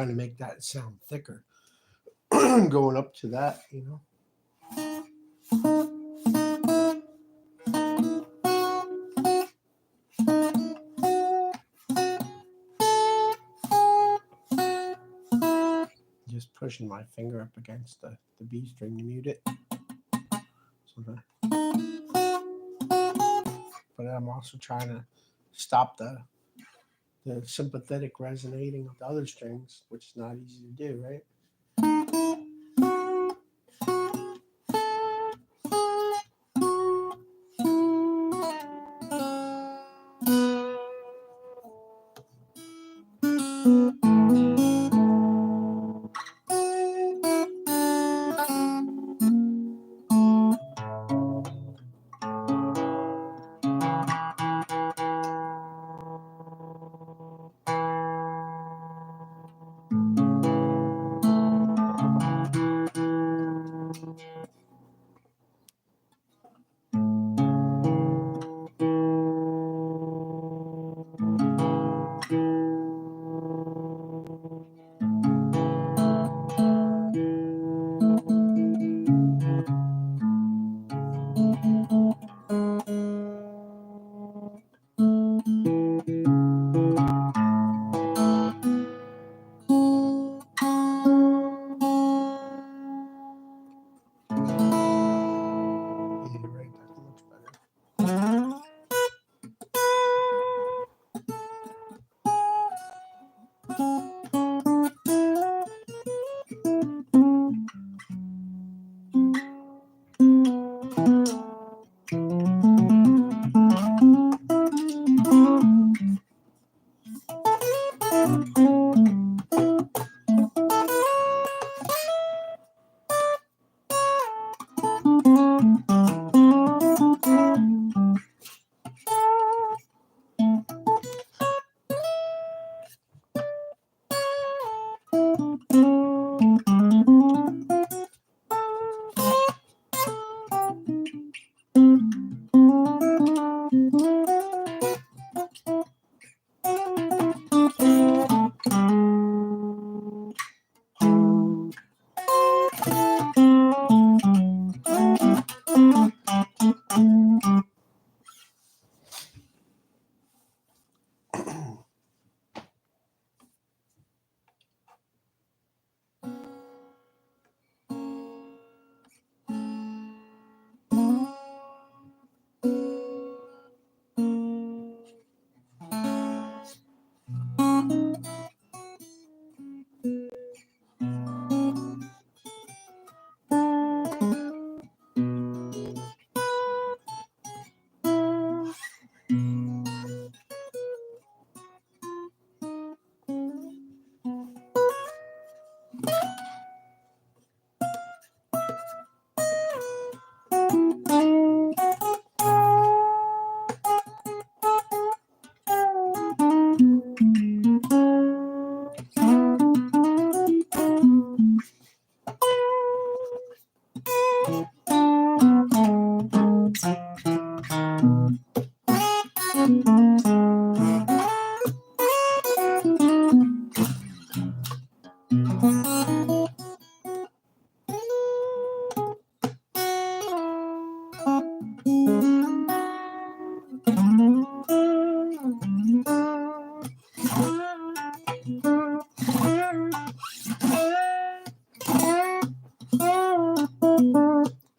trying to make that sound thicker. Going up to that, you know. Just pushing my finger up against the B string to mute it. So but I'm also trying to stop the sympathetic resonating of the other strings, which is not easy to do, right?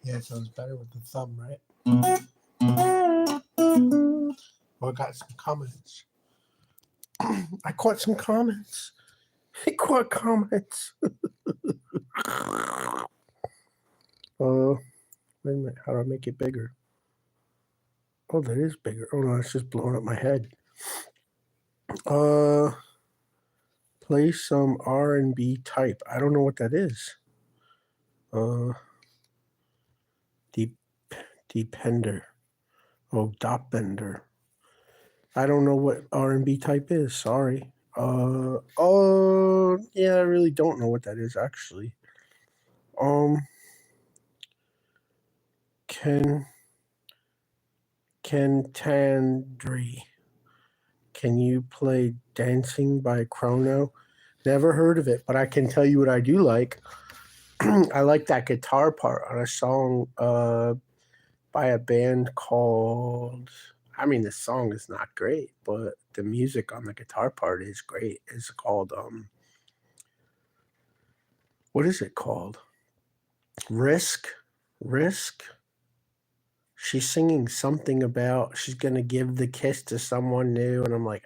Yeah, it sounds better with the thumb, right? Well, I got some comments. I caught some comments. I caught comments. Wait a minute. How do I make it bigger? Oh, that is bigger. Oh no, it's just blowing up my head. Play some R&B type. I don't know what that is. Depender. Oh, Dopbender. I don't know what R&B type is. Sorry. Oh, yeah, I really don't know what that is actually. Kentandri. Can you play Dancing by Chrono? Never heard of it, but I can tell you what I do like. I like that guitar part on a song by a band called. I mean, the song is not great, but the music on the guitar part is great. It's called what is it called? Risk, Risk. She's singing something about she's gonna give the kiss to someone new, and I'm like,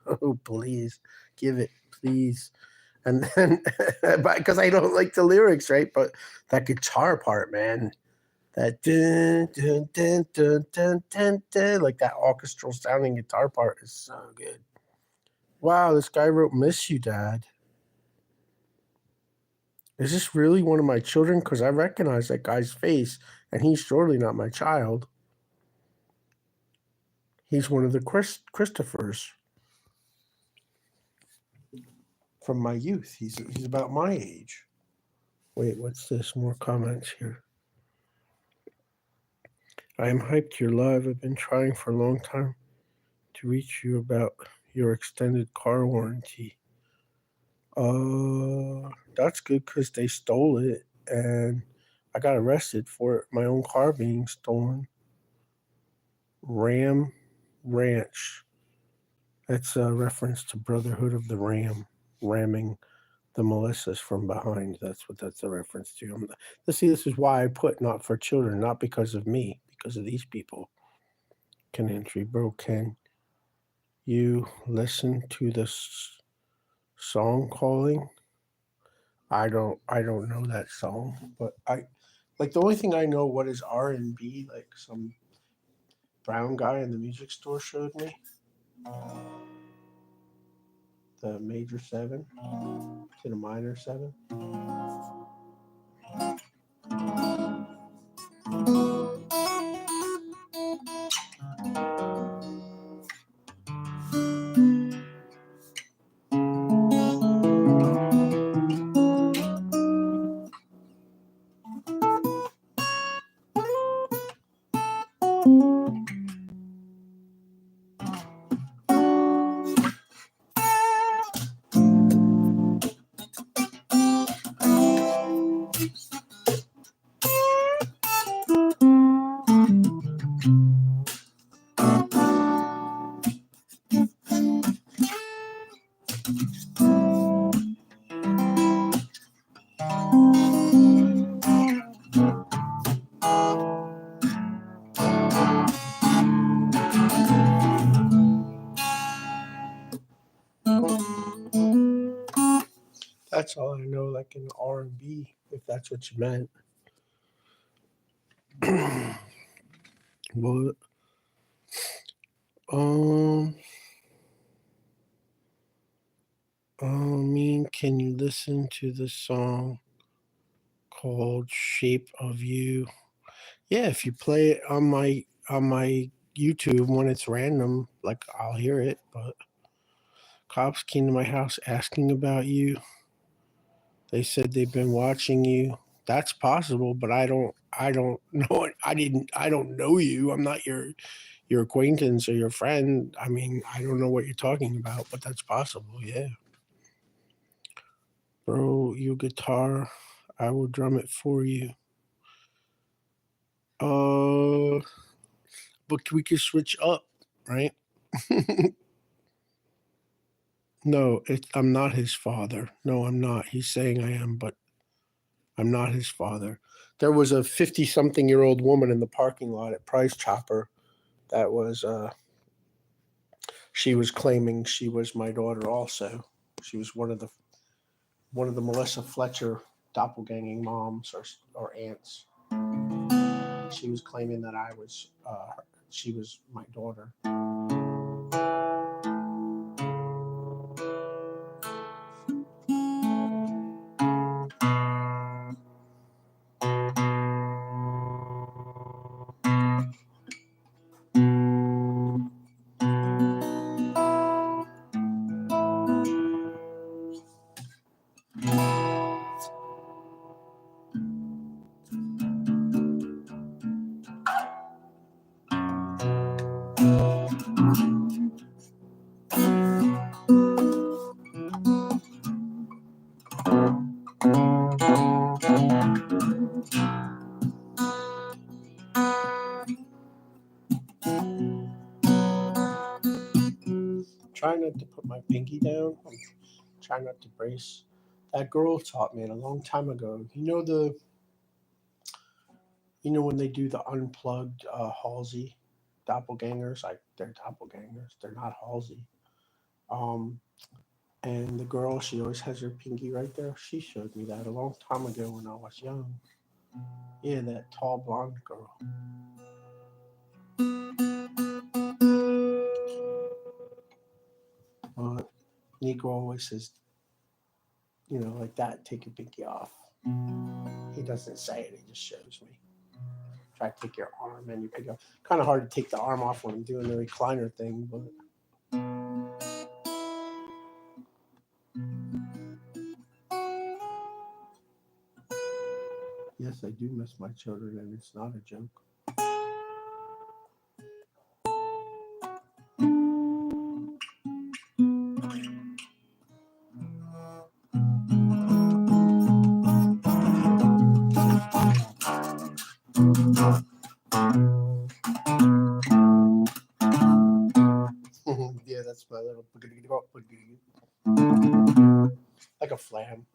oh, please give it, please. And then, because I don't like the lyrics, right? But that guitar part, man, that dun, dun, dun, dun, dun, dun, dun, like that orchestral sounding guitar part is so good. Wow, this guy wrote "Miss You, Dad." Is this really one of my children? Because I recognize that guy's face, and he's surely not my child. He's one of the Christophers from my youth. He's about my age. Wait, what's this? More comments here. I am hyped you're live. I've been trying for a long time to reach you about your extended car warranty. That's good because they stole it and I got arrested for it. My own car being stolen. Ram Ranch. That's a reference to Brotherhood of the Ram, ramming the Melissas from behind. That's what that's a reference to. See, this is why I put not for children, not because of me, because of these people. Can entry, bro? Can you listen to this song calling? I don't know that song, but I like the only thing I know what is R&B, like some brown guy in the music store showed me. The major 7 to the minor 7. That's all I know, like in R&B, if that's what you meant. What? Um, I mean, can you listen to the song called "Shape of You"? Yeah, if you play it on my YouTube when it's random, like I'll hear it. But cops came to my house asking about you. They said they've been watching you. That's possible, but I don't know it. I don't know you. I'm not your acquaintance or your friend. I mean, I don't know what you're talking about, but that's possible, yeah. Bro, you guitar, I will drum it for you. Uh but we can switch up, right? No, I'm not his father. No, I'm not. He's saying I am, but I'm not his father. There was a 50-something-year-old woman in the parking lot at Price Chopper that was she was claiming she was my daughter also. She was one of the Melissa Fletcher doppelganging moms or aunts. She was claiming that she was my daughter. trying not to put my pinky down. I'm trying not to brace. That girl taught me it a long time ago. When they do the unplugged Halsey doppelgangers, like they're doppelgangers. They're not Halsey. Um, and the girl, she always has her pinky right there. She showed me that a long time ago when I was young. Yeah, that tall blonde girl. Nico always says, like that, take your pinky off. He doesn't say it, he just shows me. Try to take your arm and you pick up. Kind of hard to take the arm off when I'm doing the recliner thing, but. Yes, I do miss my children, and it's not a joke. Yeah, that's my little like a flam,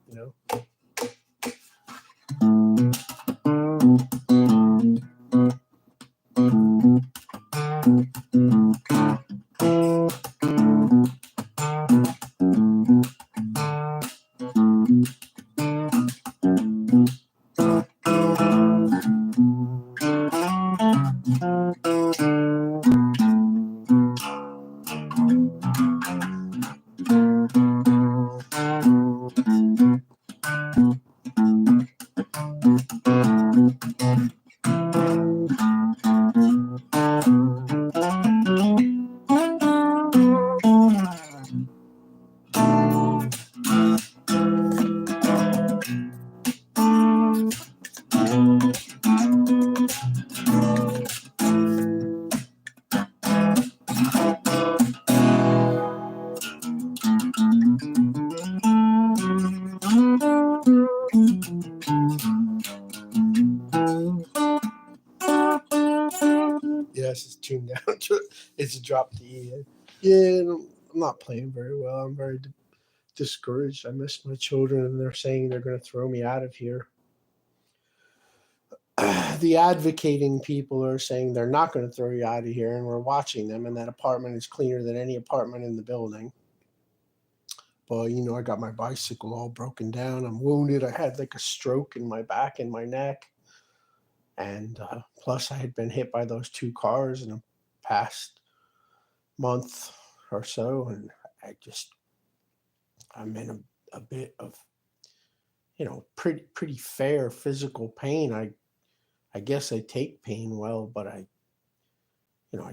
Yes, it's tuned down to it's dropped the E. Yeah, I'm not playing very well. I'm very discouraged. I miss my children, and they're saying they're going to throw me out of here. The advocating people are saying they're not going to throw you out of here, and we're watching them, and that apartment is cleaner than any apartment in the building. But, I got my bicycle all broken down. I'm wounded. I had like a stroke in my back and my neck. And plus, I had been hit by those two cars in the past month or so. And I'm in a bit of, pretty fair physical pain. I guess I take pain well, but I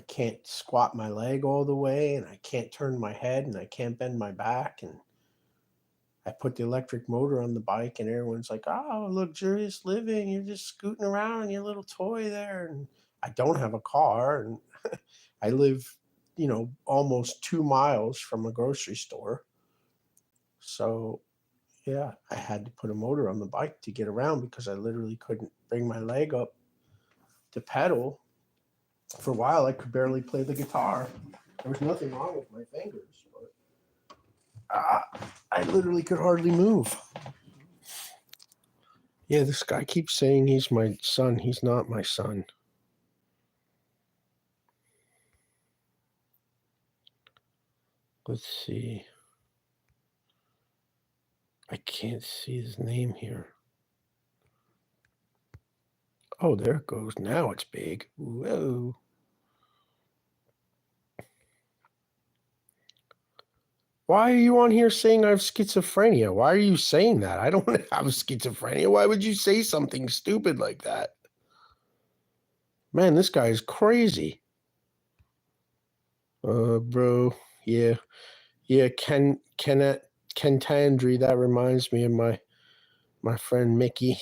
can't squat my leg all the way, and I can't turn my head, and I can't bend my back. And I put the electric motor on the bike, and everyone's like, "Oh, luxurious living. You're just scooting around in your little toy there." And I don't have a car, and I live, almost 2 miles from a grocery store. So, yeah, I had to put a motor on the bike to get around because I literally couldn't bring my leg up to pedal. For a while, I could barely play the guitar. There was nothing wrong with my fingers, but I literally could hardly move. Yeah, this guy keeps saying he's my son. He's not my son. Let's see. I can't see his name here. Oh, there it goes. Now it's big. Whoa. Why are you on here saying I have schizophrenia? Why are you saying that? I don't have schizophrenia. Why would you say something stupid like that? Man, this guy is crazy. Bro. Yeah. Yeah, Kentandri, that reminds me of my friend Mickey.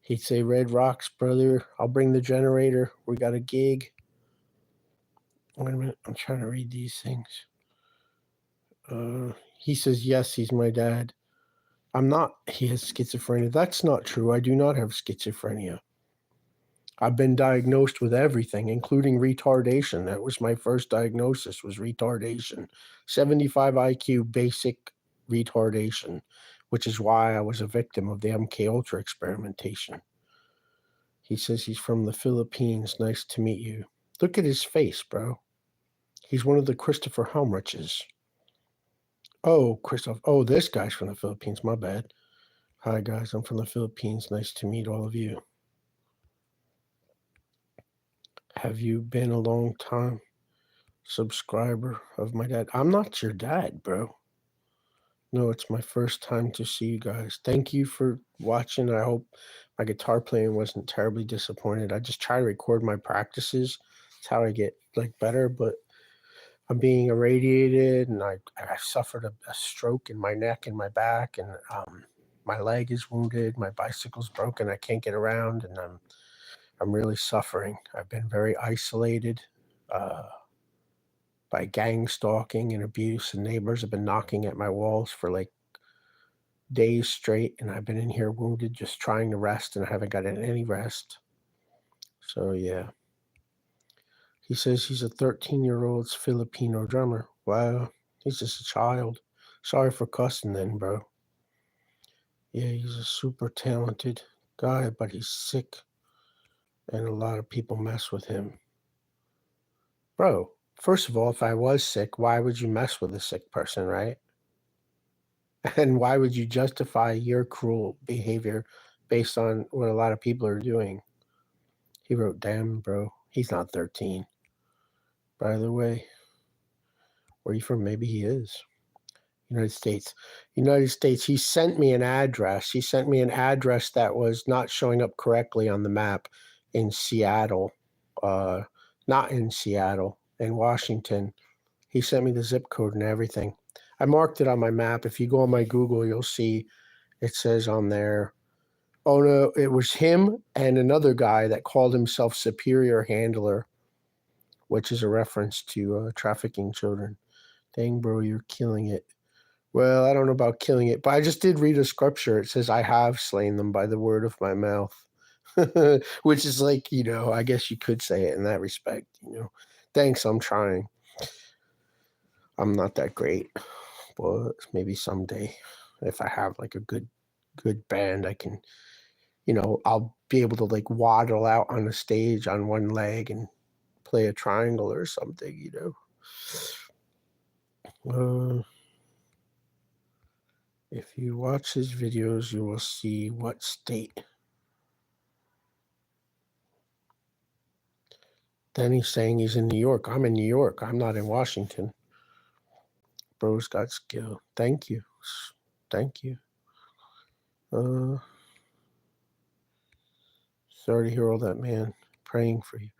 He'd say, "Red Rocks, brother. I'll bring the generator. We got a gig." Wait a minute. I'm trying to read these things. He says, "Yes, he's my dad." I'm not. He has schizophrenia. That's not true. I do not have schizophrenia. I've been diagnosed with everything, including retardation. That was my first diagnosis, was retardation. 75 IQ, basic retardation, which is why I was a victim of the MK Ultra experimentation. He says he's from the Philippines. Nice to meet you. Look at his face, bro. He's one of the Christopher Helmriches. Oh, Christoph. Oh, this guy's from the Philippines. My bad. Hi, guys. I'm from the Philippines. Nice to meet all of you. Have you been a long time subscriber of my dad? I'm not your dad, bro. No, it's my first time to see you guys. Thank you for watching. I hope my guitar playing wasn't terribly disappointed. I just try to record my practices. It's how I get like better, but I'm being irradiated, and I suffered a stroke in my neck and my back, and my leg is wounded. My bicycle's broken. I can't get around, and I'm really suffering. I've been very isolated by gang stalking and abuse, and neighbors have been knocking at my walls for like days straight, and I've been in here wounded, just trying to rest, and I haven't gotten any rest. So yeah. He says he's a 13-year-old Filipino drummer. Wow, he's just a child. Sorry for cussing then, bro. Yeah, he's a super talented guy, but he's sick, and a lot of people mess with him. Bro, first of all, if I was sick, why would you mess with a sick person, right? And why would you justify your cruel behavior based on what a lot of people are doing? He wrote, damn, bro, he's not 13. By the way, where are you from? Maybe he is. United States. United States. He sent me an address. He sent me an address that was not showing up correctly on the map in Seattle. Not in Seattle, in Washington. He sent me the zip code and everything. I marked it on my map. If you go on my Google, you'll see it says on there. Oh no, it was him and another guy that called himself Superior Handler, which is a reference to trafficking children. Dang, bro, you're killing it. Well, I don't know about killing it, but I just did read a scripture. It says, I have slain them by the word of my mouth, which is like, I guess you could say it in that respect, Thanks, I'm trying. I'm not that great, but maybe someday if I have like a good band, I can, I'll be able to like waddle out on the stage on one leg and play a triangle or something, If you watch his videos, you will see what state. Then he's saying he's in New York. I'm in New York. I'm not in Washington. Bro's got skill. Thank you. Thank you. Sorry to hear all that, man. Praying for you.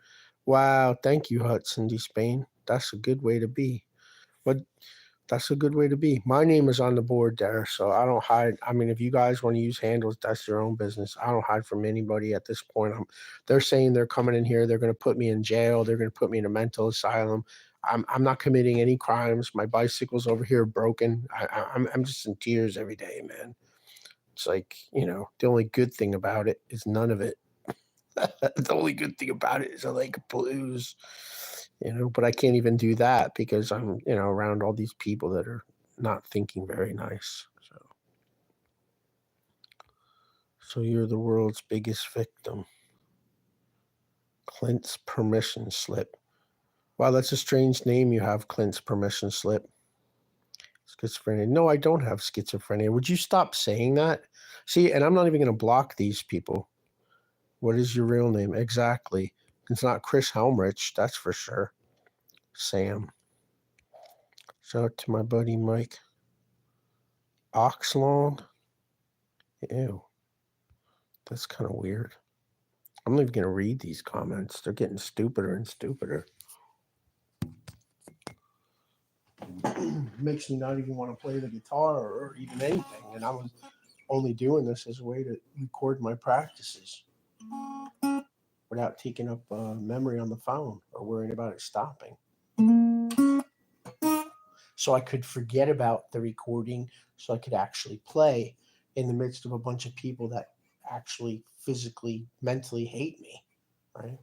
Wow. Thank you, Hudson D. Spain. That's a good way to be. But that's a good way to be. My name is on the board there, so I don't hide. I mean, if you guys want to use handles, that's your own business. I don't hide from anybody at this point. They're saying they're coming in here. They're going to put me in jail. They're going to put me in a mental asylum. I'm not committing any crimes. My bicycle's over here broken. I'm just in tears every day, man. It's like, the only good thing about it is none of it. The only good thing about it is I like blues. But I can't even do that because I'm, around all these people that are not thinking very nice. So you're the world's biggest victim. Clint's permission slip. Wow, that's a strange name you have, Clint's permission slip. Schizophrenia. No, I don't have schizophrenia. Would you stop saying that? See, and I'm not even going to block these people. What is your real name? Exactly. It's not Chris Helmrich, that's for sure. Sam. Shout out to my buddy Mike Oxlong. Ew. That's kind of weird. I'm not even going to read these comments. They're getting stupider and stupider. Makes me not even want to play the guitar or even anything. And I was only doing this as a way to record my practices without taking up memory on the phone or worrying about it stopping. So I could forget about the recording, so I could actually play in the midst of a bunch of people that actually physically, mentally hate me. right?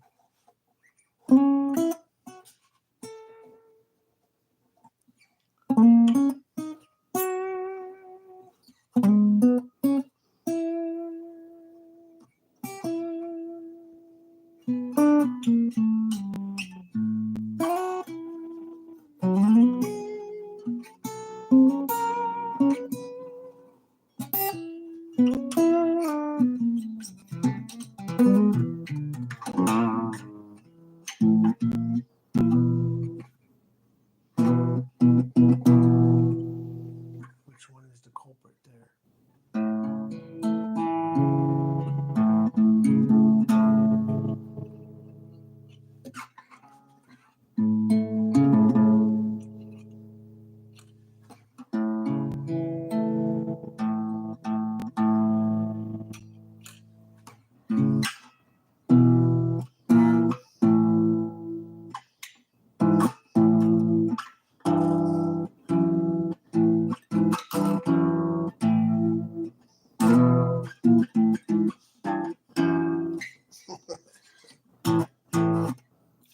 Which one is the culprit there?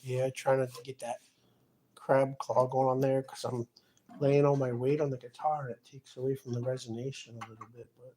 Yeah, trying not to get that crab claw going on there because I'm laying all my weight on the guitar and it takes away from the resonation a little bit. But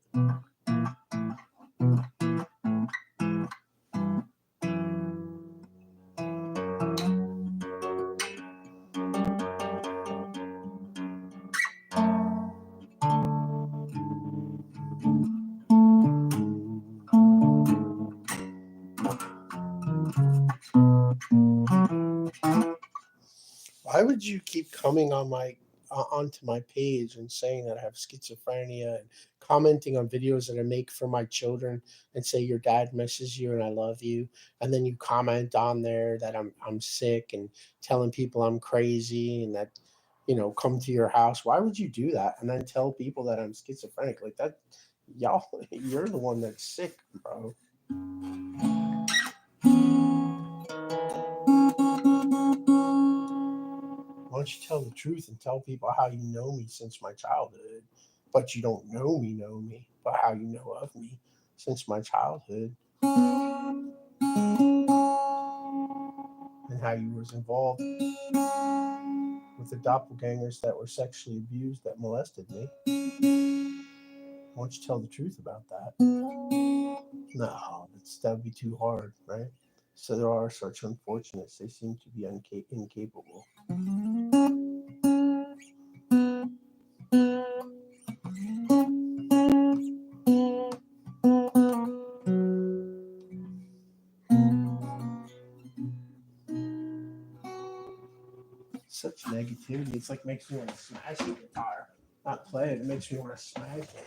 why would you keep coming on my onto my page and saying that I have schizophrenia and commenting on videos that I make for my children and say your dad misses you and I love you, and then you comment on there that I'm sick and telling people I'm crazy and that come to your house. Why would you do that and then tell people that I'm schizophrenic like that? Y'all, you're the one that's sick, bro. Why don't you tell the truth and tell people how you know me since my childhood, but you don't know me, but how you know of me since my childhood, and how you was involved with the doppelgangers that were sexually abused that molested me. Why don't you tell the truth about that? No, that would be too hard, right? So there are such unfortunates. They seem to be incapable. Such negativity. It's like makes me want to smash the guitar. Not play it. It makes me want to smash it.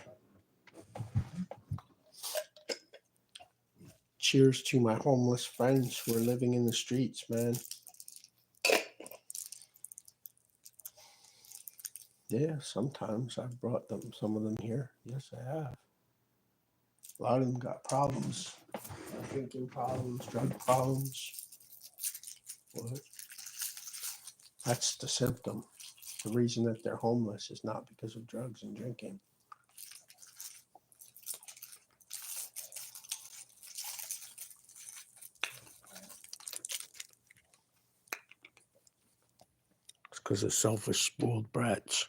Cheers to my homeless friends who are living in the streets, man. Yeah, sometimes I've brought some of them here. Yes, I have. A lot of them got problems, drinking problems, drug problems. What? That's the symptom. The reason that they're homeless is not because of drugs and drinking. It's because of selfish, spoiled brats.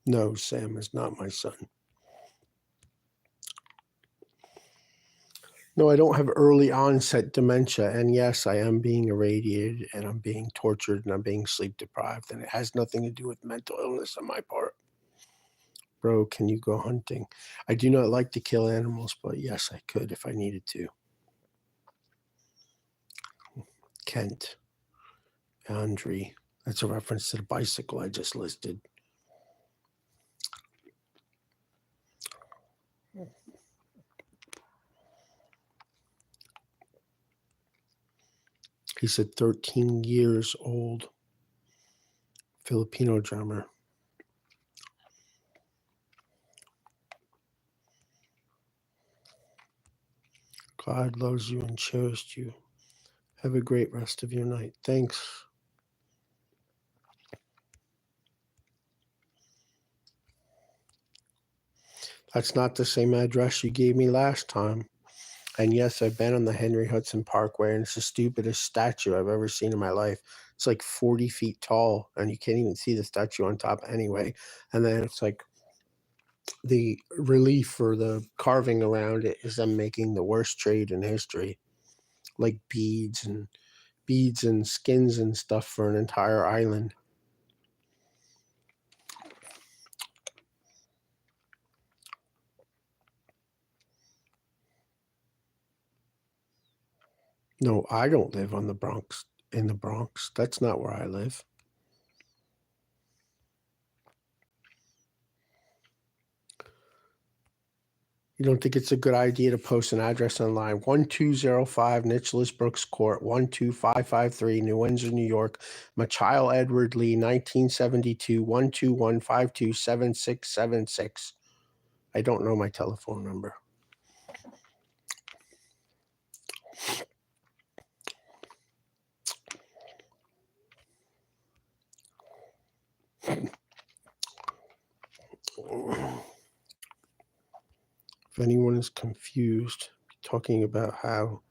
No, Sam is not my son. No, I don't have early onset dementia. And yes, I am being irradiated and I'm being tortured and I'm being sleep deprived. And it has nothing to do with mental illness on my part. Bro, can you go hunting? I do not like to kill animals, but yes, I could if I needed to. Kent, Andre. That's a reference to the bicycle I just listed. He said 13 years old. Filipino drummer. God loves you and cherished you Have a great rest of your night. Thanks. That's not the same address you gave me last time. And yes, I've been on the Henry Hudson Parkway, and it's the stupidest statue I've ever seen in my life. It's like 40 feet tall, and you can't even see the statue on top anyway. And then it's like the relief or the carving around it is them making the worst trade in history, like beads and skins and stuff for an entire island. No, I don't live on the Bronx, in the Bronx. That's not where I live. You don't think it's a good idea to post an address online? 1205 Nicholas Brooks Court, 12553, New Windsor, New York. Machiel Edward Lee, 1972, 121527676. I don't know my telephone number. If anyone is confused, talking about how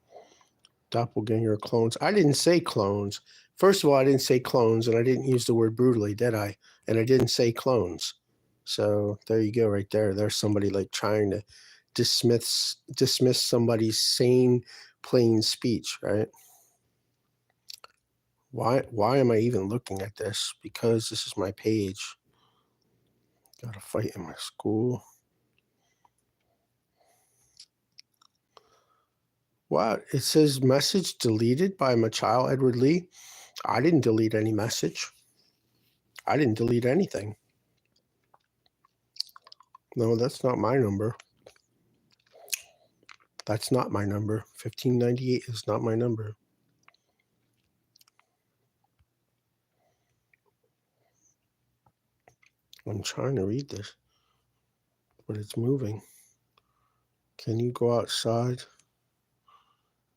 doppelganger clones. I didn't say clones. First of all, I didn't say clones, and I didn't use the word brutally, did I? And I didn't say clones. So there you go, right there. There's somebody like trying to dismiss somebody's sane, plain speech, right? Why am I even looking at this? Because this is my page. Got a fight in my school. What? It says message deleted by Machiel Edward Lee. I didn't delete any message. I didn't delete anything. No, that's not my number. That's not my number. 1598 is not my number. I'm trying to read this, but it's moving. Can you go outside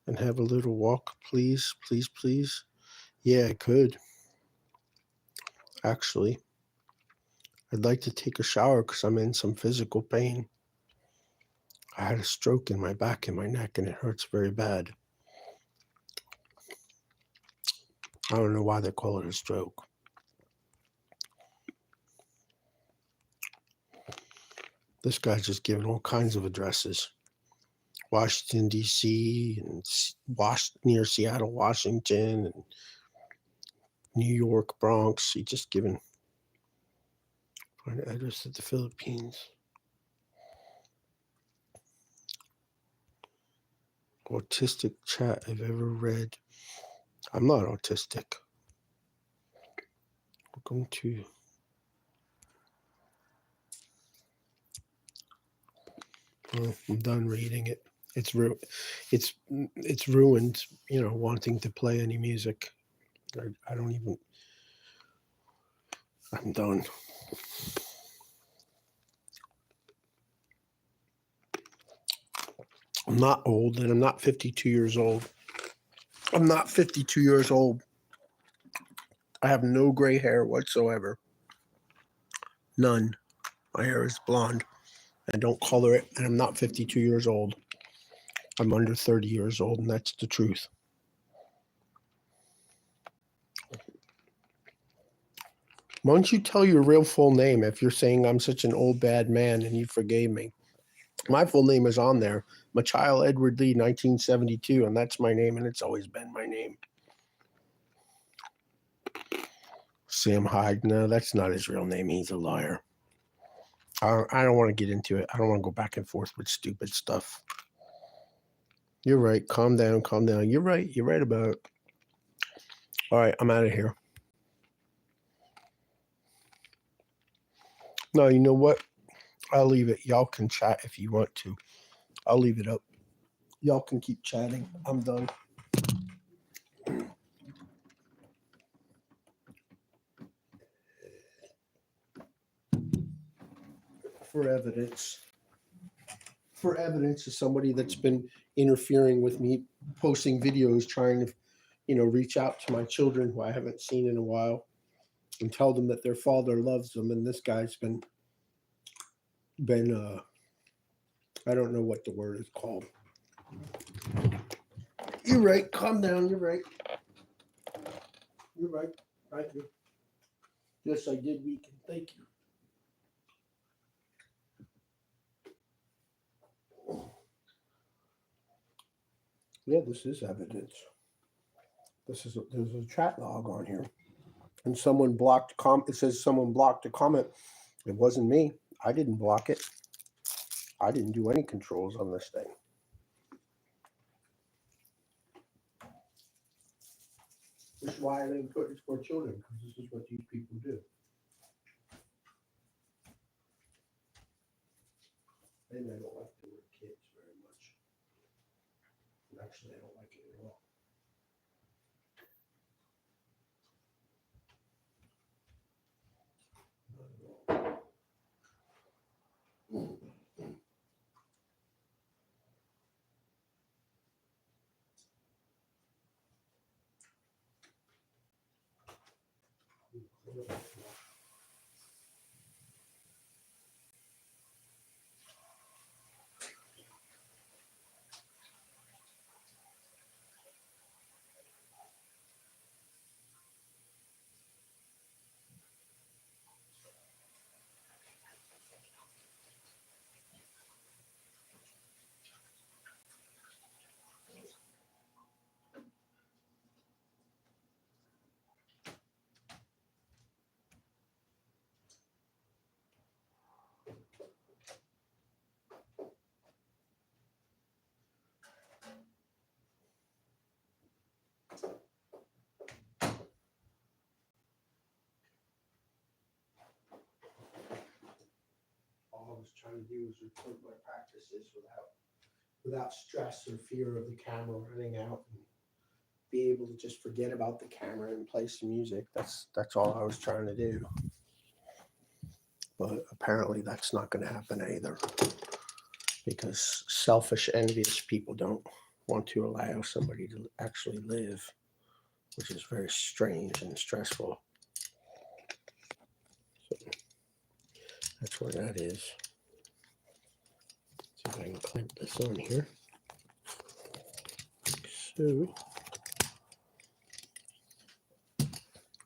and have a little walk, please? Please, please? Yeah, I could. Actually, I'd like to take a shower because I'm in some physical pain. I had a stroke in my back and my neck, and it hurts very bad. I don't know why they call it a stroke. This guy's just giving all kinds of addresses. Washington, D.C., and near Seattle, Washington, and New York, Bronx. He just given find the address of the Philippines. Autistic chat I've ever read. I'm not autistic. Welcome to. Well, I'm done reading it. It's ruined. Wanting to play any music. I don't even. I'm done. I'm not old, and I'm not 52 years old. I'm not 52 years old. I have no gray hair whatsoever. None. My hair is blonde. I don't color it, and I'm not 52 years old. I'm under 30 years old, and that's the truth. Why don't you tell your real full name if you're saying I'm such an old bad man and you forgave me? My full name is on there, Machiel Edward Lee, 1972, and that's my name, and it's always been my name. Sam Hyde, no, that's not his real name. He's a liar. I don't want to get into it. I don't want to go back and forth with stupid stuff. You're right. Calm down, calm down. You're right. You're right about it. All right, I'm out of here. No, you know what? I'll leave it. Y'all can chat if you want to. I'll leave it up. Y'all can keep chatting. I'm done. For evidence of somebody that's been interfering with me posting videos trying to reach out to my children who I haven't seen in a while and tell them that their father loves them. And this guy's been I don't know what the word is called. You're right. Calm down. You're right. You're right. Thank you. Yes, I did weaken. Thank you. Yeah, this is evidence. There's a chat log on here, and someone blocked It says someone blocked a comment. It wasn't me. I didn't block it. I didn't do any controls on this thing. This is why I didn't put it for children, because this is what these people do. And I don't like the word kids very much. Actually, I don't like it at all. Not at all. All I was trying to do was record my practices without stress or fear of the camera running out, and be able to just forget about the camera and play some music. That's all I was trying to do. But apparently that's not going to happen either, because selfish, envious people don't want to allow somebody to actually live, which is very strange and stressful. So that's where that is. See if I can clamp this on here. So,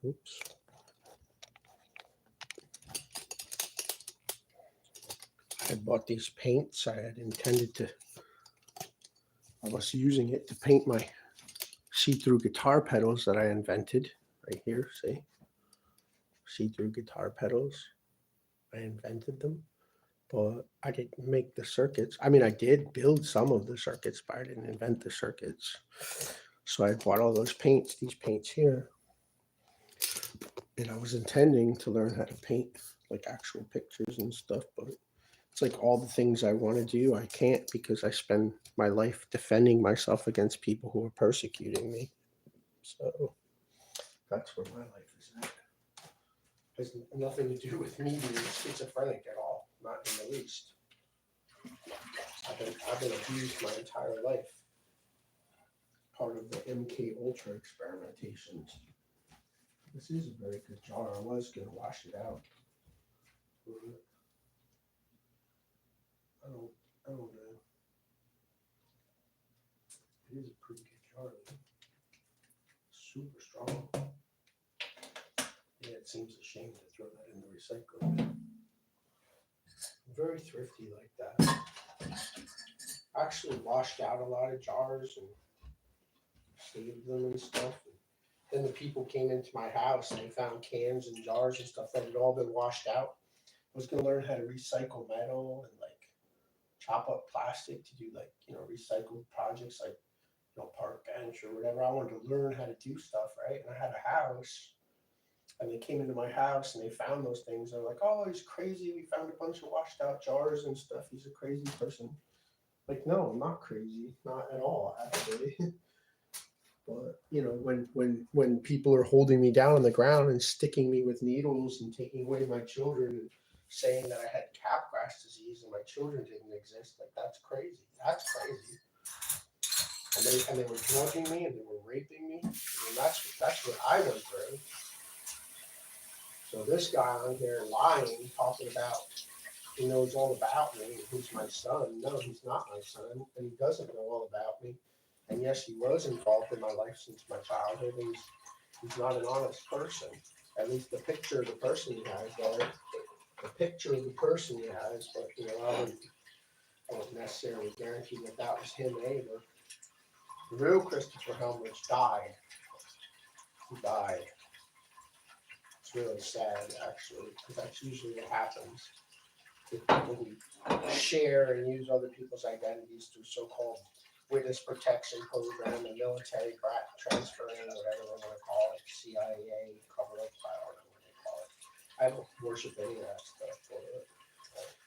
oops. I bought these paints. I was using it to paint my see-through guitar pedals that I invented right here. See? See-through guitar pedals. I invented them, but I didn't make the circuits. I mean, I did build some of the circuits, but I didn't invent the circuits. So I bought all those paints, these paints here, and I was intending to learn how to paint like actual pictures and stuff, but it's like all the things I want to do, I can't, because I spend my life defending myself against people who are persecuting me. So that's where my life is at. It has nothing to do with me being schizophrenic at all, not in the least. I've been abused my entire life. Part of the MK Ultra experimentations. This is a very good jar. I was gonna wash it out. I don't know. It is a pretty good jar, though. Super strong. Yeah, it seems a shame to throw that in the recycling bin. I'm very thrifty like that. I actually washed out a lot of jars and saved them and stuff. And then the people came into my house and they found cans and jars and stuff that had all been washed out. I was going to learn how to recycle metal and like chop up plastic to do like, recycled projects like, park bench or whatever. I wanted to learn how to do stuff, right? And I had a house. And they came into my house and they found those things. They're like, oh, he's crazy. We found a bunch of washed out jars and stuff. He's a crazy person. Like, no, I'm not crazy. Not at all, actually. But, when people are holding me down on the ground and sticking me with needles and taking away my children and saying that I had capgras disease and my children didn't exist, like, that's crazy. That's crazy. and they were drugging me and they were raping me. And that's what I went through. So this guy on here lying, talking about he knows all about me, who's my son. No, he's not my son, and he doesn't know all about me. And yes, he was involved in my life since my childhood. He's not an honest person. At least the picture of the person he has there, the picture of the person he has, but I wouldn't necessarily guarantee that was him either. The real Christopher Helmrich died. He died. It's really sad, actually, because that's usually what happens with people who share and use other people's identities through so-called witness protection program and military transferring, whatever they want to call it, CIA, cover-up, I don't know what they call it. I don't worship any of that stuff.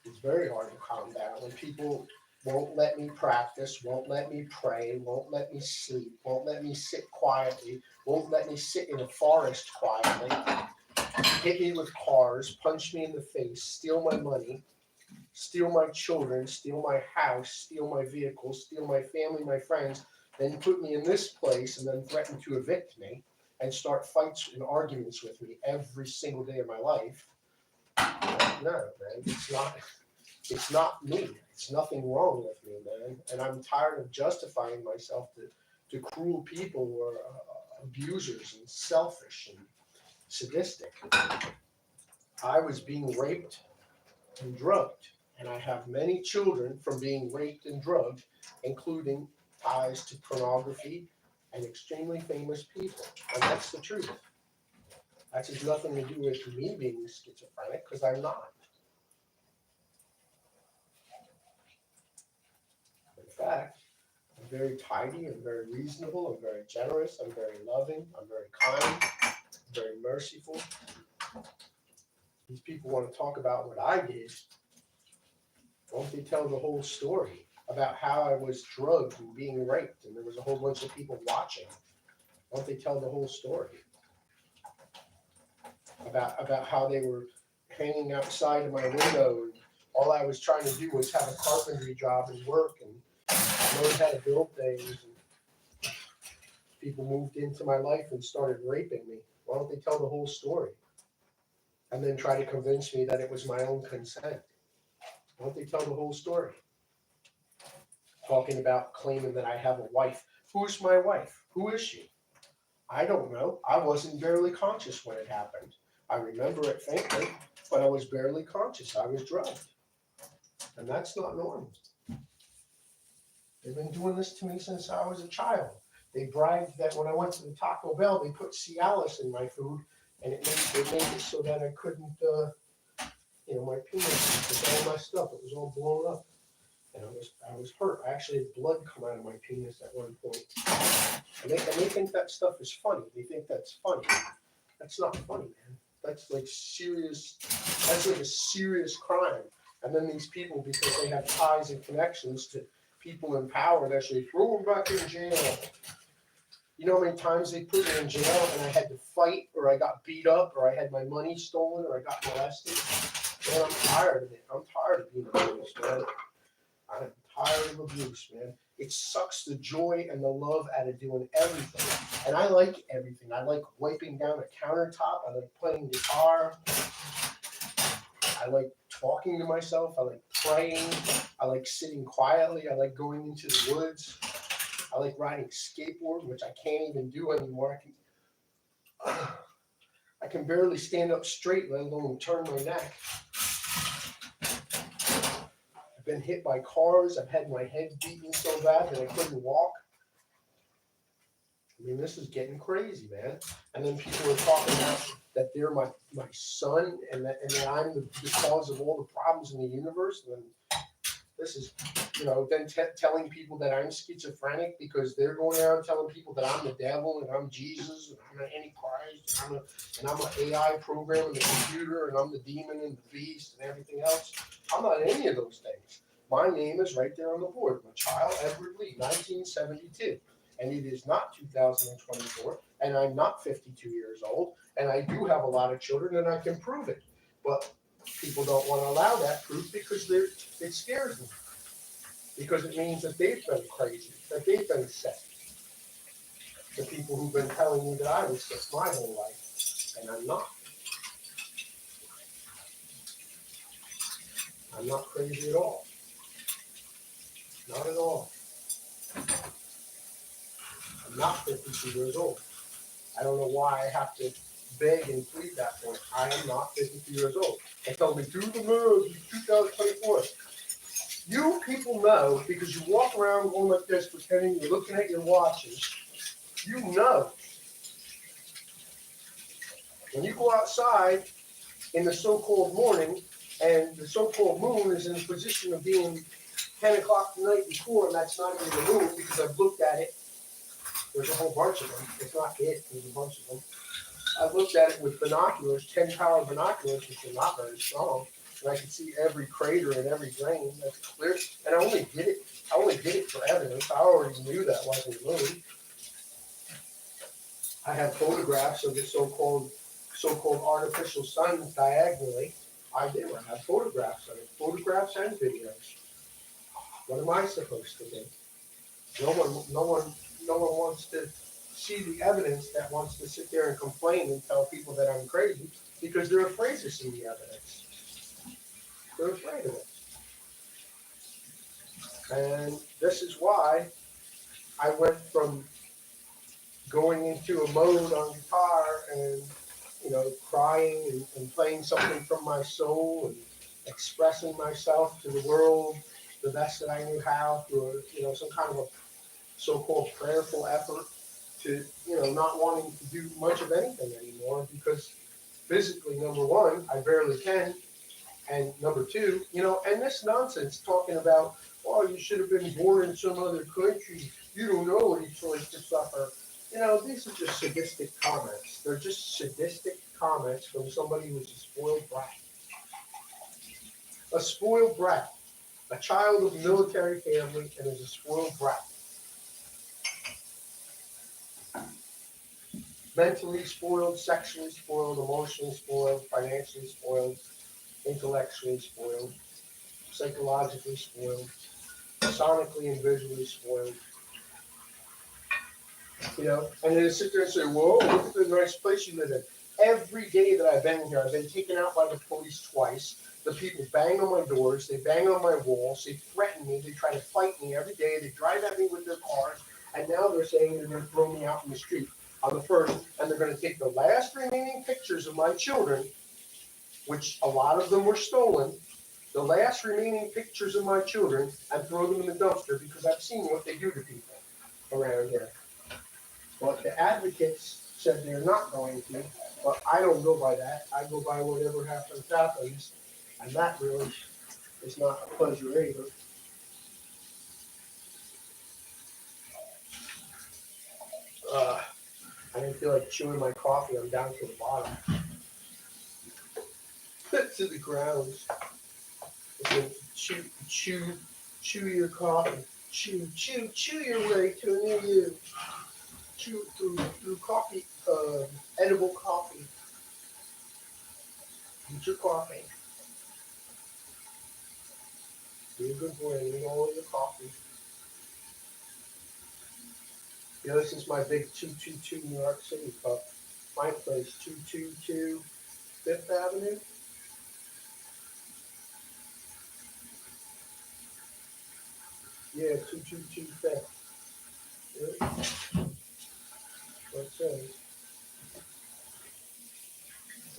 It's very hard to calm down when people won't let me practice, won't let me pray, won't let me sleep, won't let me sit quietly, won't let me sit in a forest quietly, hit me with cars, punch me in the face, steal my money, steal my children, steal my house, steal my vehicle, steal my family, my friends, then put me in this place and then threaten to evict me and start fights and arguments with me every single day of my life. No, man, it's not me. It's nothing wrong with me, man. And I'm tired of justifying myself to cruel people who are abusers and selfish and sadistic. I was being raped and drugged, and I have many children from being raped and drugged, including ties to pornography and extremely famous people. And that's the truth. That has nothing to do with me being schizophrenic, because I'm not. In fact, I'm very tidy, I'm very reasonable, I'm very generous, I'm very loving, I'm very kind, I'm very merciful. These people want to talk about what I did. Won't they tell the whole story about how I was drugged and being raped and there was a whole bunch of people watching? Won't they tell the whole story? About how they were hanging outside of my window and all I was trying to do was have a carpentry job and work and learn how to build things. And people moved into my life and started raping me. Why don't they tell the whole story? And then try to convince me that it was my own consent. Why don't they tell the whole story? Talking about claiming that I have a wife. Who's my wife? Who is she? I don't know. I wasn't barely conscious when it happened. I remember it faintly, but I was barely conscious. I was drugged. And that's not normal. They've been doing this to me since I was a child. They bragged that when I went to the Taco Bell, they put Cialis in my food, and it made it so that I couldn't, my penis was all messed up. It was all blown up. And I was hurt. I actually had blood come out of my penis at one point. And they think that stuff is funny. They think that's funny. That's not funny, man. That's like serious. That's like a serious crime. And then these people, because they have ties and connections to people in power, they say throw them back in jail. You know how many times they put me in jail and I had to fight, or I got beat up, or I had my money stolen, or I got molested? Man, I'm tired of it. I'm tired of being abused, man. I'm tired of abuse, man. It sucks the joy and the love out of doing everything. And I like everything. I like wiping down a countertop. I like playing guitar. I like talking to myself. I like praying. I like sitting quietly. I like going into the woods. I like riding skateboard, which I can't even do anymore. I can barely stand up straight, let alone turn my neck. I've been hit by cars. I've had my head beaten so bad that I couldn't walk. I mean, this is getting crazy, man. And then people are talking about that they're my son and that I'm the cause of all the problems in the universe. And then this is, then telling people that I'm schizophrenic because they're going around telling people that I'm the devil and I'm Jesus and I'm an Antichrist and I'm an AI program in the computer and I'm the demon and the beast and everything else. I'm not any of those things. My name is right there on the board. Machiel Edward Lee, 1972. And it is not 2024, and I'm not 52 years old, and I do have a lot of children, and I can prove it. But people don't want to allow that proof because it scares them. because it means that they've been crazy, that they've been sick. The people who've been telling me that I was sick my whole life, and I'm not. I'm not crazy at all. Not at all. I'm not 52 years old. I don't know why I have to beg and plead that point. I am not 52 years old. They told me, do the move, 2024. You people know, because you walk around going like this, pretending you're looking at your watches. You know. When you go outside in the so-called morning, and the so-called moon is in the position of being 10 o'clock the night before, and that's not even the moon, because I've looked at it. There's a whole bunch of them. It's not it. There's a bunch of them. I've looked at it with binoculars, 10-power binoculars, which are not very strong, and I can see every crater and every grain. That's clear. And I only did it for evidence. I already knew that wasn't the moon. I have photographs of the so-called artificial sun diagonally. I do. I have photographs of it. Photographs and videos. What am I supposed to do? No one wants to see the evidence that wants to sit there and complain and tell people that I'm crazy because they're afraid to see the evidence. They're afraid of it. And this is why I went from going into a mode on guitar and, crying and playing something from my soul and expressing myself to the world the best that I knew how through, some kind of a so-called prayerful effort to, not wanting to do much of anything anymore because physically, number one, I barely can. And number two, and this nonsense talking about, oh, you should have been born in some other country. You don't know what it's like to suffer. These are just sadistic comments. They're just sadistic comments from somebody who's a spoiled brat. A spoiled brat. A child of a military family and is a spoiled brat. Mentally spoiled, sexually spoiled, emotionally spoiled, financially spoiled, intellectually spoiled, psychologically spoiled, sonically and visually spoiled. And then sit there and say, whoa, look at the nice place you live in. Every day that I've been here, I've been taken out by the police twice. The people bang on my doors, they bang on my walls, they threaten me, they try to fight me every day, they drive at me with their cars, and now they're saying they're going to throw me out in the street on the first, and they're going to take the last remaining pictures of my children, which a lot of them were stolen, the last remaining pictures of my children, and throw them in the dumpster because I've seen what they do to people around here. But the advocates said they're not going to, but I don't go by that. I go by whatever happens, and that really is not a pleasure either. I didn't feel like chewing my coffee. I'm down to the bottom. To the ground. Chew your coffee. Chew your way to a new you. Chew through coffee, edible coffee. Eat your coffee. Be a good boy and eat all of your coffee. This is my big 222 New York City cup. My place, 222 Fifth Avenue. Yeah, 222 Fifth. Yeah. What it says.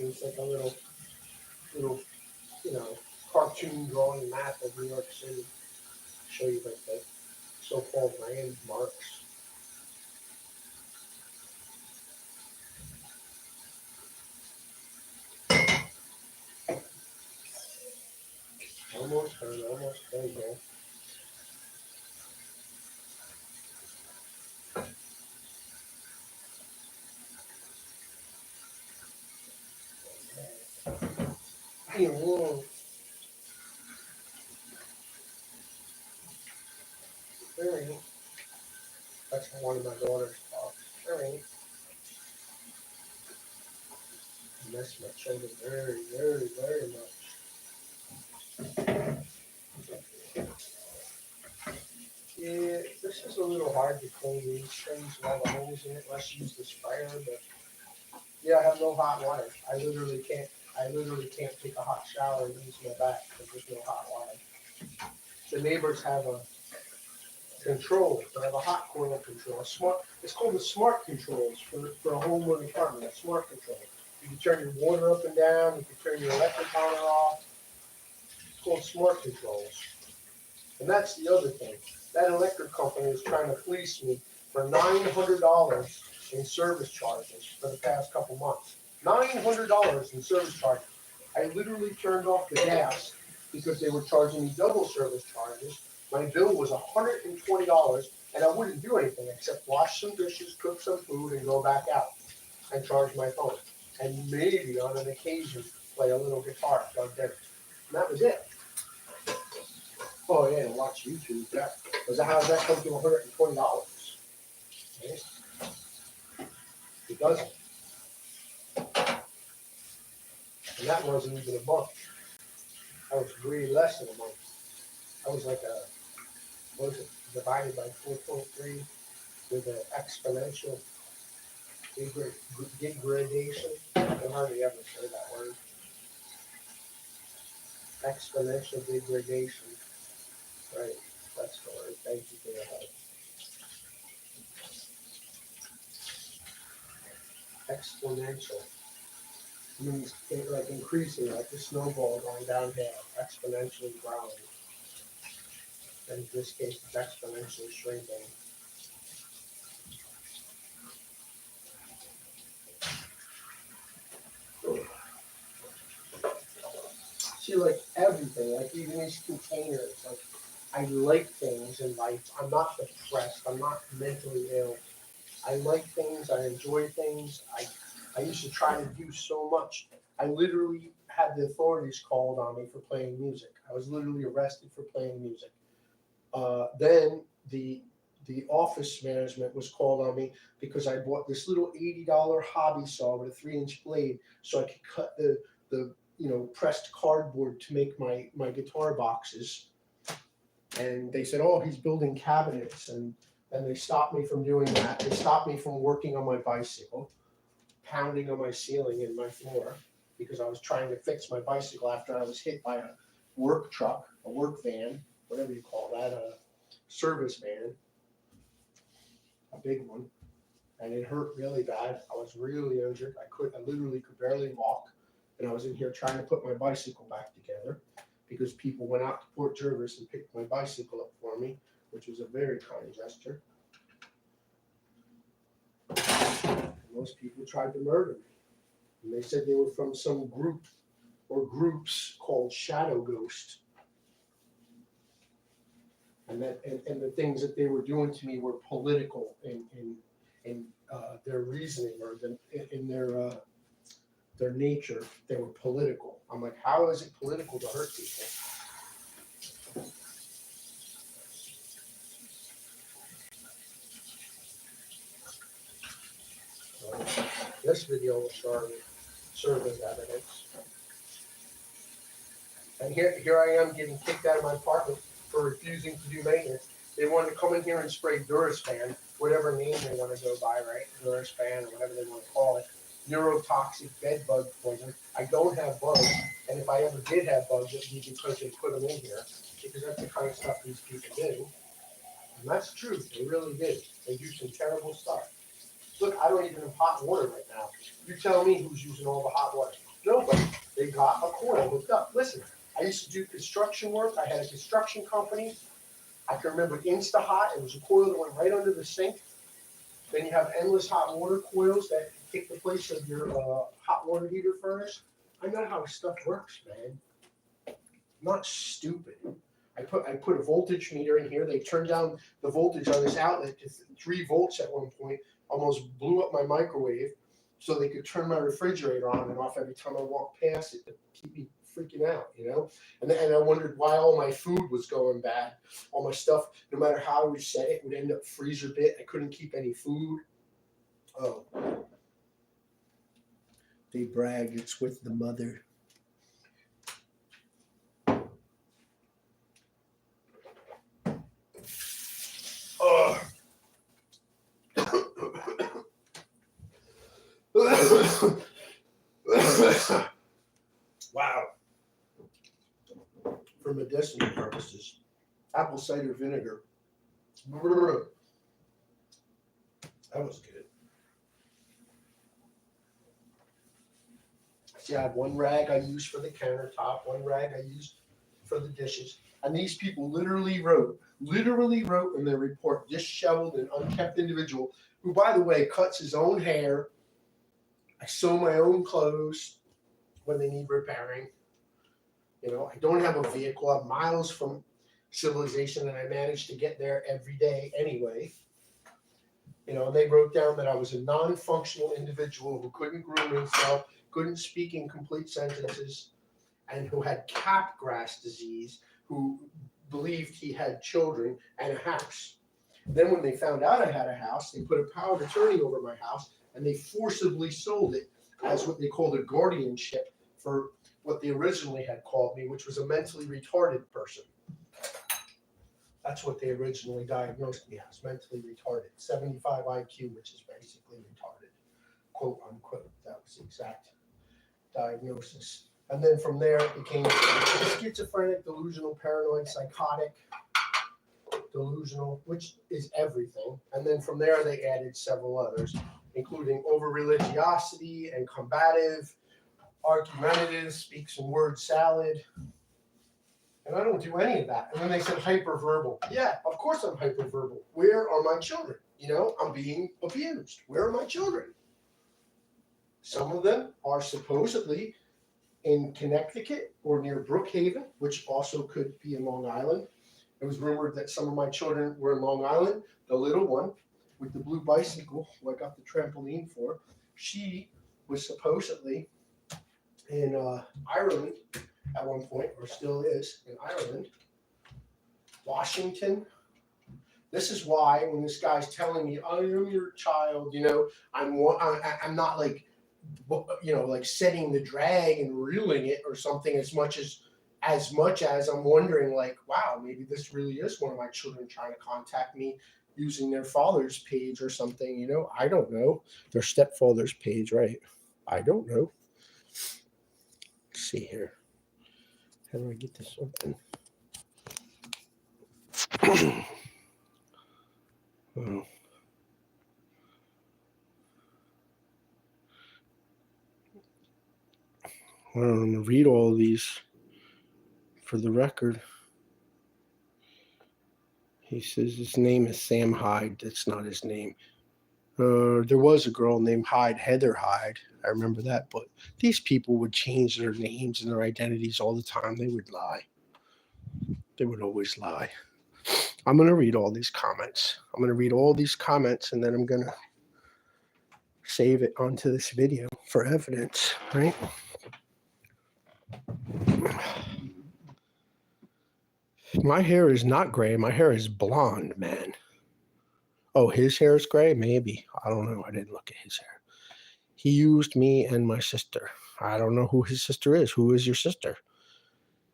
It's like a little, cartoon drawing map of New York City. Show you like the so-called landmarks. Almost done, man. There ain't. That's one of my daughter's talks. There ain't. I miss my children very, very, very much. Yeah, this is a little hard to clean these things with all the holes in it unless you use the sprayer, but yeah, I have no hot water. I literally can't take a hot shower and use my bath because there's no hot water. The neighbors have a control. They have a hot coil control. It's called the smart controls for a home or an apartment. A smart control. You can turn your water up and down. You can turn your electric on or off. It's called smart controls. And that's the other thing. That electric company is trying to fleece me for $900 in service charges for the past couple months. $900 in service charges. I literally turned off the gas because they were charging me double service charges. My bill was $120, and I wouldn't do anything except wash some dishes, cook some food, and go back out and charge my phone. And maybe on an occasion play a little guitar, plug in. And that was it. Oh yeah, and watch YouTube. How does that come to $120? It doesn't. And that wasn't even a month. That was way less than a month. That was like what was it, divided by 4.3 with an exponential degradation. I can hardly ever say that word. Exponential degradation. Right, that's the word. Thank you for your help. Exponential means like increasing, like the snowball going downhill, exponentially growing. In this case, it's exponentially shrinking. See, like everything, like even these containers, like I like things in life. I'm not depressed. I'm not mentally ill. I like things. I enjoy things. I used to try to do so much. I literally had the authorities called on me for playing music. I was literally arrested for playing music. Then the office management was called on me because I bought this little $80 hobby saw with a 3-inch blade, so I could cut the pressed cardboard to make my guitar boxes. And they said, "Oh, he's building cabinets," and they stopped me from doing that. They stopped me from working on my bicycle, pounding on my ceiling and my floor because I was trying to fix my bicycle after I was hit by a work truck, a work van, whatever you call that, a service van, a big one, and it hurt really bad. I was really injured. I literally could barely walk, and I was in here trying to put my bicycle back together because people went out to Port Jervis and picked my bicycle up for me, which was a very kind gesture. Most people tried to murder me, and they said they were from some group or groups called Shadow Ghost. And the things that they were doing to me were political in their reasoning or in their nature. They were political. I'm like, how is it political to hurt people? So this video will serve as evidence. And here I am getting kicked out of my apartment for refusing to do maintenance. They wanted to come in here and spray Duraspan, whatever name they want to go by, right? Duraspan or whatever they want to call it. Neurotoxic bed bug poison. I don't have bugs, and if I ever did have bugs, it would be because they put them in here, because that's the kind of stuff these people do. And that's true. They really do. They do some terrible stuff. Look, I don't even have hot water right now. You tell me who's using all the hot water. Nobody. They got a coil hooked up. Listen, I used to do construction work. I had a construction company. I can remember InstaHot. It was a coil that went right under the sink. Then you have endless hot water coils that take the place of your hot water heater furnace. I know how stuff works, man. I'm not stupid. I put a voltage meter in here. They turned down the voltage on this outlet to 3 volts at one point. Almost blew up my microwave, so they could turn my refrigerator on and off every time I walked past it to keep me freaking out, And I wondered why all my food was going bad. All my stuff, no matter how I reset it, would end up freezer bit. I couldn't keep any food. Oh, they brag it's with the mother. Wow. For medicinal purposes. Apple cider vinegar. That was good. See, I have one rag I use for the countertop, one rag I use for the dishes. And these people literally wrote in their report, disheveled and unkept individual who, by the way, cuts his own hair. I sew my own clothes when they need repairing. You know, I don't have a vehicle. I'm miles from civilization and I manage to get there every day anyway. You know, and they wrote down that I was a non-functional individual who couldn't groom himself, couldn't speak in complete sentences, and who had capgras disease, who believed he had children and a house. Then when they found out I had a house, they put a power of attorney over my house and they forcibly sold it as what they called a guardianship for what they originally had called me, which was a mentally retarded person. That's what they originally diagnosed me as, mentally retarded. 75 IQ, which is basically retarded, quote unquote. That was the exact diagnosis. And then from there it became schizophrenic, delusional, paranoid, psychotic, delusional, which is everything. And then from there they added several others, including over-religiosity and combative, argumentative, speaks in word salad. And I don't do any of that. And then they said hyperverbal. Yeah, of course I'm hyperverbal. Where are my children? You know, I'm being abused. Where are my children? Some of them are supposedly in Connecticut or near Brookhaven, which also could be in Long Island. It was rumored that some of my children were in Long Island. The little one with the blue bicycle, who I got the trampoline for, she was supposedly in Ireland at one point, or still is in Ireland. Washington. This is why when this guy's telling me, I am your child, you know, I'm not like, you know, like setting the drag and reeling it or something as much as I'm wondering, like, wow, maybe this really is one of my children trying to contact me using their father's page or something, you know. I don't know. Their stepfather's page, right? I don't know. Let's see here. How do I get this open? Oh. Well, I'm going to read all these for the record. He says his name is Sam Hyde. That's not his name. There was a girl named Hyde, Heather Hyde. I remember that. But these people would change their names and their identities all the time. They would lie. They would always lie. I'm going to read all these comments. I'm going to read all these comments, and then I'm going to save it onto this video for evidence, right? My hair is not gray. My hair is blonde, man. Oh, his hair is gray? Maybe. I don't know. I didn't look at his hair. He used me and my sister. I don't know who his sister is. Who is your sister?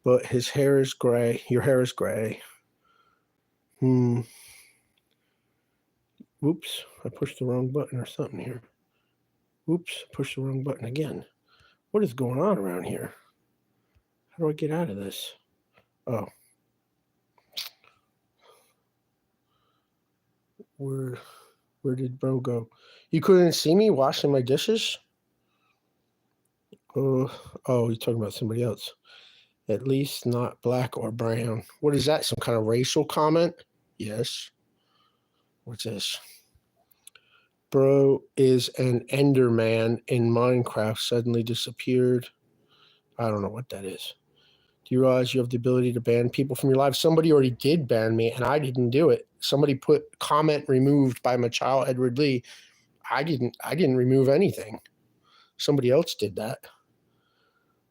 But his hair is gray. Your hair is gray. Oops. I pushed the wrong button or something here. Oops. Pushed the wrong button again. What is going on around here? How do I get out of this? Oh. Where did bro go? You couldn't see me washing my dishes? Oh, you're talking about somebody else. At least not black or brown. What is that? Some kind of racial comment? Yes. What's this? Bro is an Enderman in Minecraft. Suddenly disappeared. I don't know what that is. Do you realize you have the ability to ban people from your life? Somebody already did ban me, and I didn't do it. Somebody put comment removed by my child, Edward Lee. I didn't remove anything. Somebody else did that.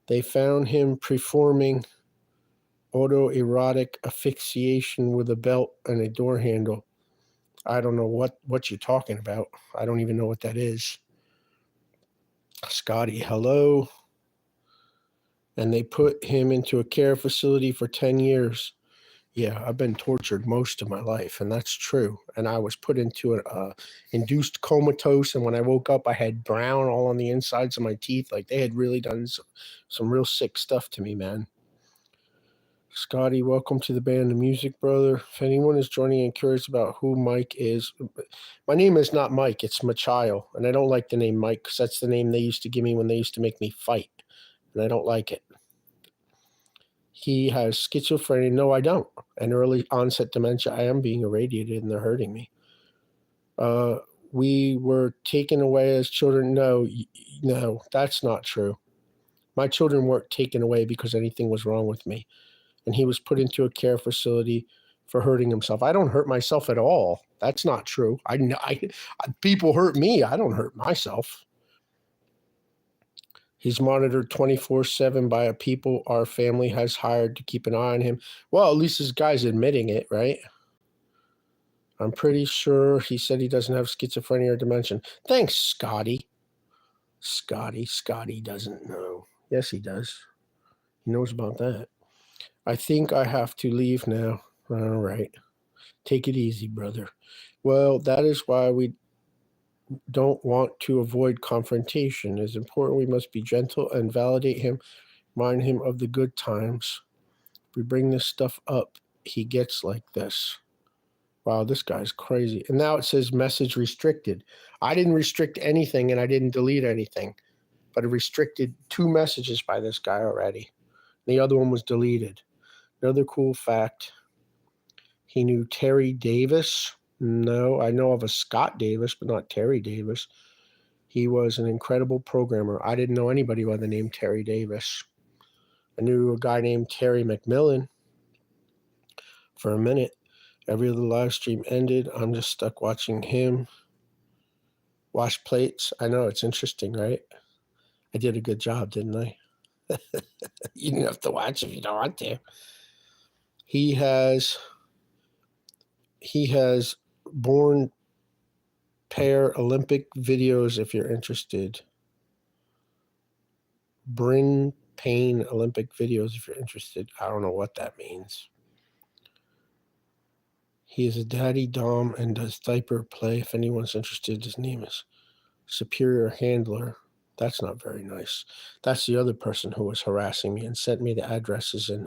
They found him performing autoerotic asphyxiation with a belt and a door handle. I don't know what you're talking about. I don't even know what that is. Scotty, hello. And they put him into a care facility for 10 years. Yeah, I've been tortured most of my life, and that's true. And I was put into an induced comatose, and when I woke up, I had brown all on the insides of my teeth. Like they had really done some real sick stuff to me, man. Scotty, welcome to the Band of Music, brother. If anyone is joining and curious about who Mike is, my name is not Mike, it's Machiel, and I don't like the name Mike because that's the name they used to give me when they used to make me fight, and I don't like it. He has schizophrenia. No, I don't. And early onset dementia. I am being irradiated and they're hurting me. We were taken away as children. No, that's not true. My children weren't taken away because anything was wrong with me. And he was put into a care facility for hurting himself. I don't hurt myself at all. That's not true. People hurt me. I don't hurt myself. He's monitored 24/7 by a people our family has hired to keep an eye on him. Well, at least this guy's admitting it, right? I'm pretty sure he said he doesn't have schizophrenia or dementia. Thanks, Scotty. Scotty doesn't know. Yes, he does. He knows about that. I think I have to leave now. All right. Take it easy, brother. Well, that is why we don't want to avoid confrontation. It's important we must be gentle and validate him, remind him of the good times. If we bring this stuff up, he gets like this. Wow, this guy's crazy. And now it says message restricted. I didn't restrict anything and I didn't delete anything, but it restricted 2 messages by this guy already. The other one was deleted. Another cool fact, he knew Terry Davis. No, I know of a Scott Davis, but not Terry Davis. He was an incredible programmer. I didn't know anybody by the name Terry Davis. I knew a guy named Terry McMillan for a minute. Every other live stream ended. I'm just stuck watching him wash plates. I know, it's interesting, right? I did a good job, didn't I? You didn't have to watch if you don't want to. He has born pair Olympic videos if you're interested. Bryn Payne Olympic videos if you're interested. I don't know what that means. He is a daddy dom and does diaper play. If anyone's interested, his name is Superior Handler. That's not very nice. That's the other person who was harassing me and sent me the addresses in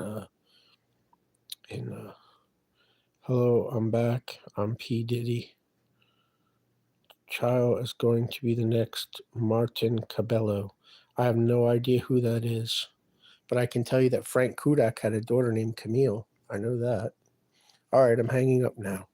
hello, I'm back. I'm P. Diddy. Child is going to be the next Martin Cabello. I have no idea who that is, but I can tell you that Frank Kudak had a daughter named Camille. I know that. All right, I'm hanging up now.